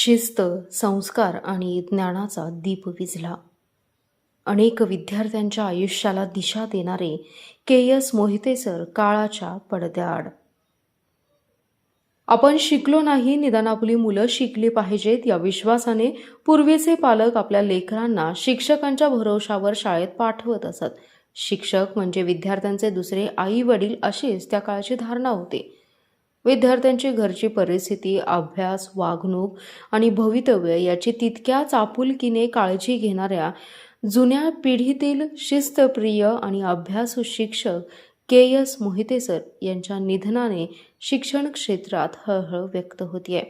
शिस्त, संस्कार आणि ज्ञानाचा दीप विझला. अनेक विद्यार्थ्यांच्या आयुष्याला दिशा देणारे के.एस. मोहिते सर काळाच्या पडद्याआड. आपण शिकलो नाही, निदान आपली मुलं शिकली पाहिजेत या विश्वासाने पूर्वीचे पालक आपल्या लेकरांना शिक्षकांच्या भरोशावर शाळेत पाठवत असत. शिक्षक म्हणजे विद्यार्थ्यांचे दुसरे आई वडील अशीच त्या काळची धारणा होती. विद्यार्थ्यांची घरची परिस्थिती, अभ्यास, वागणूक आणि भवितव्य याची तितक्याच आपुलकीने काळजी घेणाऱ्या जुन्या पिढीतील शिस्तप्रिय आणि अभ्यासू शिक्षक के.एस. मोहिते सर यांच्या निधनाने शिक्षण क्षेत्रात हळहळ व्यक्त होतीये.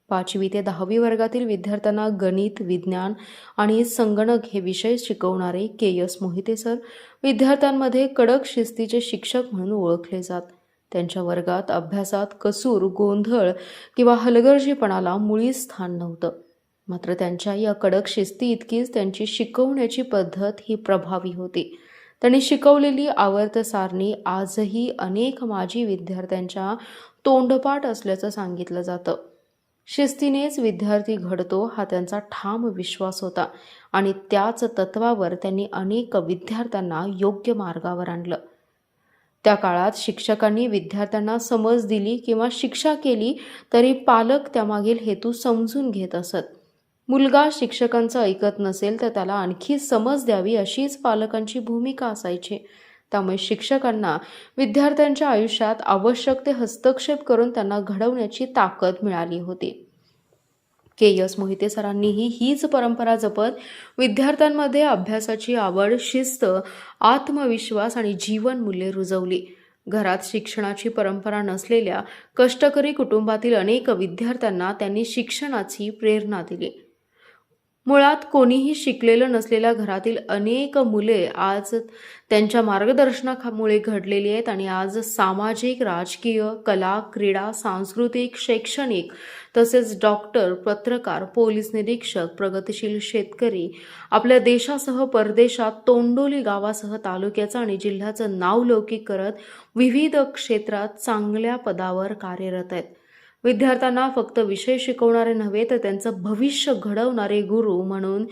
5वी ते 10वी वर्गातील विद्यार्थ्यांना गणित, विज्ञान आणि संगणक हे विषय शिकवणारे के.एस. मोहिते सर विद्यार्थ्यांमध्ये कडक शिस्तीचे शिक्षक म्हणून ओळखले जात. त्यांच्या वर्गात अभ्यासात कसूर, गोंधळ किंवा हलगर्जीपणाला मुळीच स्थान नव्हतं. मात्र त्यांच्या या कडक शिस्ती इतकीच त्यांची शिकवण्याची पद्धत ही प्रभावी होती. त्यांनी शिकवलेली आवर्त सारणी आजही अनेक माजी विद्यार्थ्यांच्या तोंडपाठ असल्याचं सांगितलं जातं. शिस्तीनेच विद्यार्थी घडतो हा त्यांचा ठाम विश्वास होता आणि त्याच तत्वावर त्यांनी अनेक विद्यार्थ्यांना योग्य मार्गावर आणलं. त्या काळात शिक्षकांनी विद्यार्थ्यांना समज दिली किंवा शिक्षा केली तरी पालक त्यामागील हेतू समजून घेत असत. मुलगा शिक्षकांचं ऐकत नसेल तर त्याला आणखी समज द्यावी अशीच पालकांची भूमिका असायची. त्यामुळे शिक्षकांना विद्यार्थ्यांच्या आयुष्यात आवश्यक ते हस्तक्षेप करून त्यांना घडवण्याची ताकद मिळाली होती. के.एस. मोहिते सरांनीही हीच परंपरा जपत विद्यार्थ्यांमध्ये अभ्यासाची आवड, शिस्त, आत्मविश्वास आणि जीवनमूल्ये रुजवली. घरात शिक्षणाची परंपरा नसलेल्या कष्टकरी कुटुंबातील अनेक विद्यार्थ्यांना त्यांनी शिक्षणाची प्रेरणा दिली. मुळात कोणीही शिकलेलं नसलेल्या घरातील अनेक मुले आज त्यांच्या मार्गदर्शनामुळे घडलेली आहेत आणि आज सामाजिक, राजकीय, कला, क्रीडा, सांस्कृतिक, शैक्षणिक तसेच डॉक्टर, पत्रकार, पोलीस निरीक्षक, प्रगतिशील शेतकरी आपल्या देशासह परदेशात तोंडोली गावासह तालुक्याचं आणि जिल्ह्याचं नावलौकिक करत विविध क्षेत्रात चांगल्या पदावर कार्यरत आहेत. विद्यार्थ्यांना फक्त विषय शिकवणारे नव्हे तर त्यांचं भविष्य घडवणारे गुरु म्हणून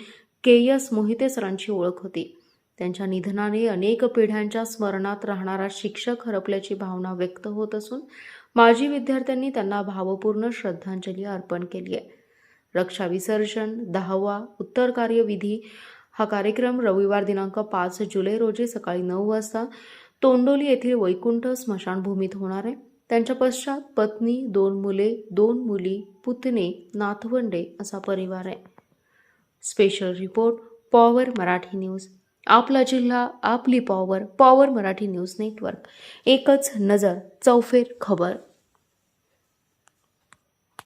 के.एस. मोहिते सरांची ओळख होती. त्यांच्या निधनाने अनेक पिढ्यांच्या स्मरणात राहणारा शिक्षक हरपल्याची भावना व्यक्त होत असून माजी विद्यार्थ्यांनी त्यांना भावपूर्ण श्रद्धांजली अर्पण केली आहे. रक्षा विसर्जन, 10वा उत्तर कार्यविधी हा कार्यक्रम रविवार दिनांक 5 जुलै रोजी सकाळी 9 वाजता तोंडोली येथील वैकुंठ स्मशानभूमीत होणार आहे. त्यांच्या पश्चात पत्नी, 2 मुले, 2 मुली, पुतणे, नातवंडे असा परिवार आहे. Special report, power Marathi news. आपला जिल्हा, आपली power. Power Marathi news network. एकच नजर, चौफेर खबर.